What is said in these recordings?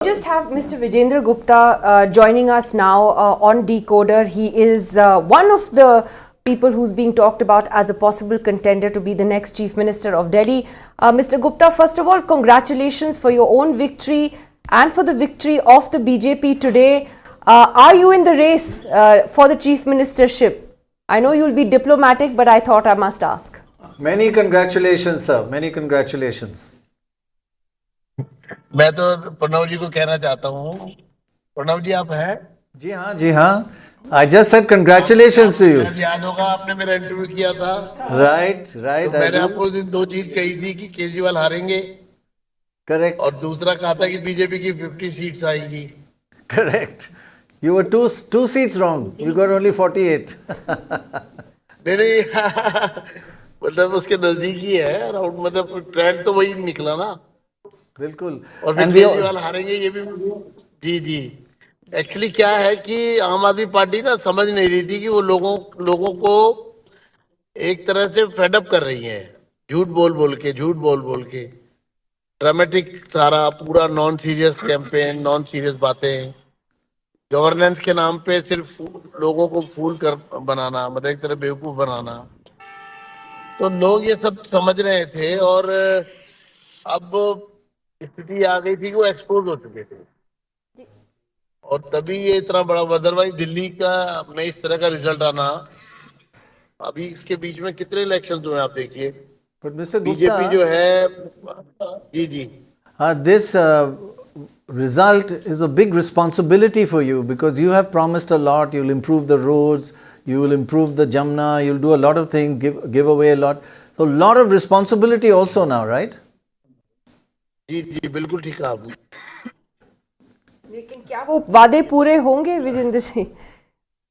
just have Mr. Vijendra Gupta joining us now on Decoder. He is one of the people who's being talked about as a possible contender to be the next Chief Minister of Delhi. Mr. Gupta, first of all, congratulations for your own victory and for the victory of the BJP today. Are you in the race for the Chief Ministership? I know you'll be diplomatic, but I thought I must ask. Many congratulations, sir. Many congratulations. मैं तो प्रणव जी को कहना चाहता हूँ, प्रणव जी आप हैं? जी हाँ, जी हाँ. I just said congratulations to you. याद होगा आपने मेरा इंटरव्यू किया था. Right. तो मैंने आपको उस दिन दो चीज कही थी कि केजरीवाल हारेंगे. Correct. और दूसरा कहा था कि बीजेपी की 50 सीट्स आएंगी. Correct. You were two seats wrong. You got only 48. नहीं मतलब उसके नजदीक ही है अराउंड, मतलब ट्रेंड तो वही निकला ना. बिल्कुल. और फिर केजरीवाल हारेंगे ये भी. जी एक्चुअली क्या है कि आम आदमी पार्टी ना समझ नहीं रही थी कि वो लोगों को एक तरह से फेडअप कर रही है, झूठ बोल के ड्रामेटिक सारा पूरा non serious campaign, non serious बातें, गवर्नेंस के नाम पे सिर्फ लोगों को फूल कर बनाना, मतलब एक तरह बेवकूफ बनाना. तो लोग ये सब समझ रहे थे और अब स्थिति आ गई थी कि वो एक्सपोज हो चुके थे और तभी ये इतना बड़ा. अदरवाइज दिल्ली का में इस तरह का रिजल्ट आना, अभी इसके बीच में कितने इलेक्शंस हुए आप देखिए. बीजेपी जो है जी this result is a big responsibility for you because you have promised a lot. You'll improve the roads, you will improve the Jamna, you'll do a lot of things, give away a lot. So a lot of responsibility also now, right? जी बिल्कुल ठीक है आपने. लेकिन क्या वो वादे पूरे होंगे विजेंद्र सिंह?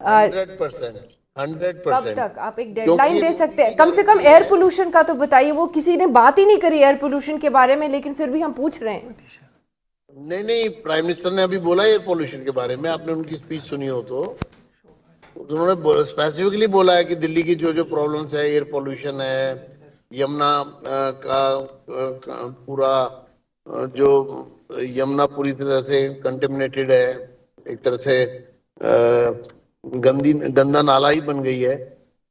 100%. कब तक आप एक डेडलाइन दे सकते हैं? कम से कम एयर पोल्यूशन का तो बताइए. वो किसी ने बात ही नहीं करी एयर पोल्यूशन के बारे में, लेकिन फिर भी हम पूछ रहे हैं. नहीं, प्राइम मिनिस्टर ने अभी बोला एयर पोल्यूशन के बारे में. आपने उनकी स्पीच सुनी हो तो उन्होंने स्पेसिफिकली बोला है कि दिल्ली की जो प्रॉब्लम्स है, एयर पोल्यूशन है, यमुना का पूरा जो यमुना पूरी तरह से कंटेमिनेटेड है, एक तरह से गंदा नाला ही बन गई है.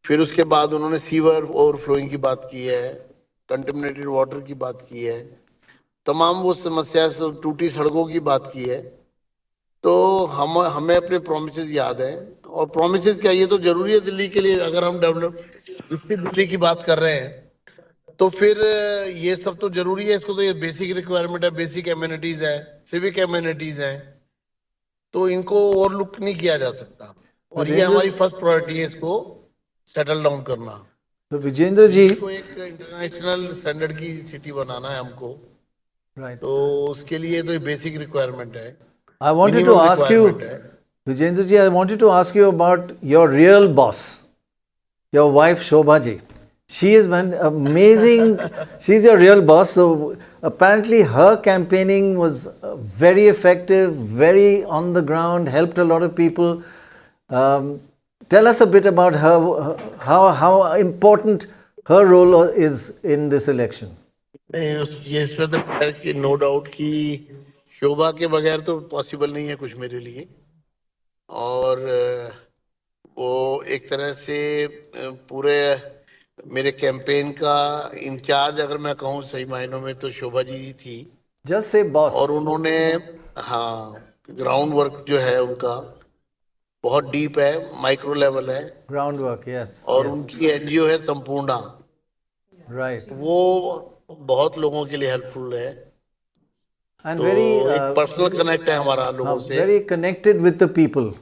फिर उसके बाद उन्होंने सीवर ओवरफ्लोइंग की बात की है, कंटेमिनेटेड वाटर की बात की है, तमाम वो समस्या, टूटी सड़कों की बात की है. तो हमें अपने प्रोमिसेस याद हैं. और प्रोमिसेस क्या, ये तो जरूरी है दिल्ली के लिए. अगर हम दिल्ली की बात कर रहे हैं तो फिर ये सब तो जरूरी है. इसको तो ये बेसिक रिक्वायरमेंट है, बेसिक एमिनिटीज है, सिविक एमिनिटीज है, तो इनको ओवरलुक नहीं किया जा सकता. और ये हमारी फर्स्ट प्रायोरिटी है, इसको सेटल डाउन करना. तो विजेंद्र जी को एक इंटरनेशनल स्टैंडर्ड की सिटी बनाना है हमको. राइट. तो उसके लिए तो बेसिक रिक्वायरमेंट है. I wanted to ask you, Vijendra ji, I wanted to ask you about your real boss, your wife Shobha ji. She is an amazing, she's your real boss. So apparently her campaigning was very effective, very on the ground, helped a lot of people. Tell us a bit about her, how important her role is in this election. ये इसमें तो no doubt कि शोभा के बगैर तो possible नहीं है कुछ मेरे लिए. और वो एक तरह से पूरे मेरे कैंपेन का इंचार्ज अगर मैं कहूँ सही मायनों में तो शोभा जी थी. Just say boss. और उन्होंने ग्राउंड वर्क जो है उनका बहुत डीप है, माइक्रो लेवल है. Ground work, yes. और उनकी एनजीओ है संपूर्णा. राइट. वो बहुत लोगों के लिए हेल्पफुल है. And तो एक पर्सनल कनेक्ट है हमारा लोगों से. Very connected with the people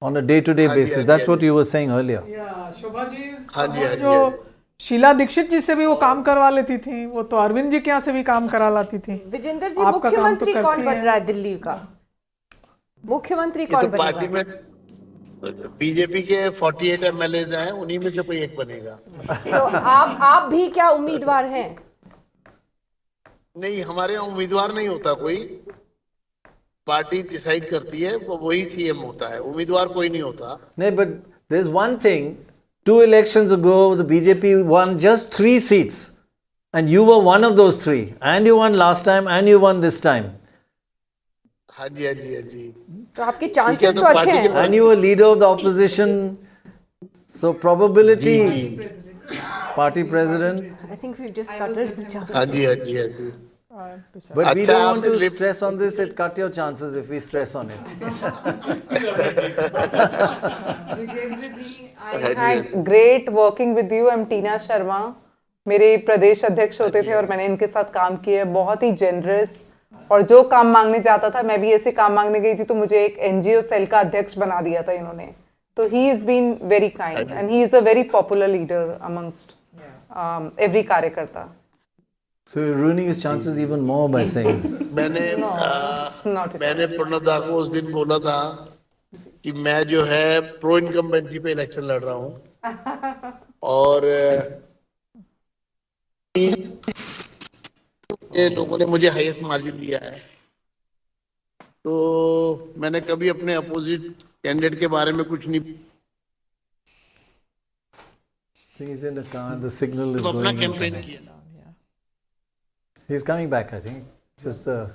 on a day-to-day basis. That's what you were saying earlier. Shobha ji, हाँ जी. जो शीला दीक्षित जी से भी वो काम करवा लेती थी, वो तो अरविंद जी के यहाँ से भी काम करा लाती थी. विजेंद्र जी, मुख्यमंत्री कौन बन रहा है दिल्ली का? मुख्यमंत्री कौन बनेगा? पार्टी में बीजेपी के 48 एमएलए हैं, उन्हीं में से कोई एक बनेगा. तो आप भी क्या उम्मीदवार हैं? नहीं, हमारे यहाँ उम्मीदवार नहीं होता कोई. पार्टी डिसाइड करती है, वो वही सीएम होता है, उम्मीदवार कोई नहीं होता. No, but there's one thing. 2 elections ago, the BJP won just 3 seats. And you were one of those 3. And you won last time and you won this time. हाँ जी, हाँ जी, हाँ जी। तो आपके ठीक है, चांसेस तो तो अच्छे पार्टी के हैं। And you were leader of the opposition, so probability, ji, party president. I think we've just started his chance. हाँ जी, हाँ जी, हाँ जी। But we अच्छा, don't want आपने to lip- stress on this, it cut your chances if we stress on it. I had great working with you. I'm टीना शर्मा. मेरे प्रदेश अध्यक्ष होते थे और मैंने इनके साथ काम किया है. बहुत ही जेनरस और जो काम मांगने जाता था मैं भी ऐसे काम मांगने गई थी तो मुझे एक एनजीओ सेल का अध्यक्ष बना दिया था इन्होंने. तो he is been very kind and he is a very popular leader amongst every कार्यकर्ता. So you're ruining his chances even more by saying this. मैंने not at मैंने प्रणदा को उस दिन बोला था कि मैं जो है प्रो इनकम्बेंसी पे इलेक्शन लड़ रहा हूँ और ये लोगों ने मुझे हाईएस्ट मार्जिन दिया है, तो मैंने कभी अपने अपोजिट कैंडिडेट के बारे में कुछ नहीं I think he's in the car, the signal is अपना going. Campaign in. किया. He's coming back, I think. Just the.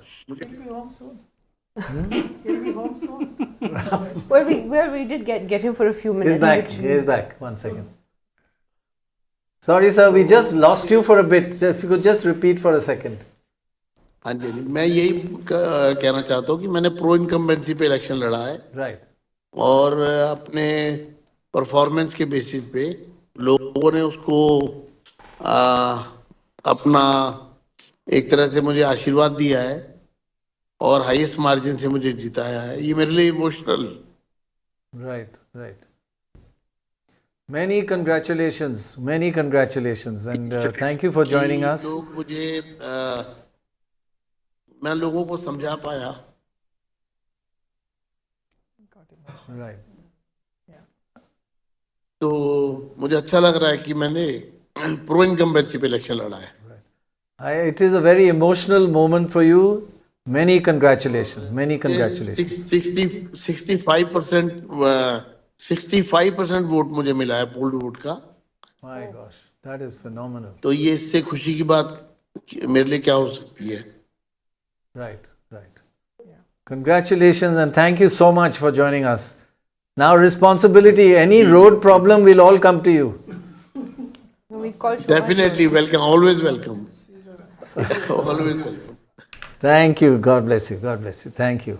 Well, we did get him for a few minutes. He's back. He's back. 1 second. Sorry, sir, we just lost you for a bit. So if you could just repeat for a second. हाँ जी, मैं यही कहना चाहता हूँ कि मैंने pro incumbency पे election लड़ा है Right. और अपने परफॉर्मेंस के बेसिस पे लोगों ने उसको अपना एक तरह से मुझे आशीर्वाद दिया है और हाईएस्ट मार्जिन से मुझे जिताया है. ये मेरे लिए emotional. Right, right. Many congratulations, and thank you for joining us. तो मुझे मैं लोगों को समझा पाया. Right. तो मुझे अच्छा लग रहा है कि मैंने प्रो इनकम्बेंसी पे इलेक्शन लड़ा है. It is a very emotional moment for you. Many congratulations. 65% vote मुझे मिला है पोल्ड वोट का. My gosh, that is phenomenal. तो ये इससे खुशी की बात मेरे लिए क्या हो सकती है. Right, right. Congratulations and thank you so much for joining us. Now responsibility, any road problem will all come to you. We call Shobha. Definitely welcome, always welcome. Always welcome. Thank you. God bless you. God bless you. Thank you.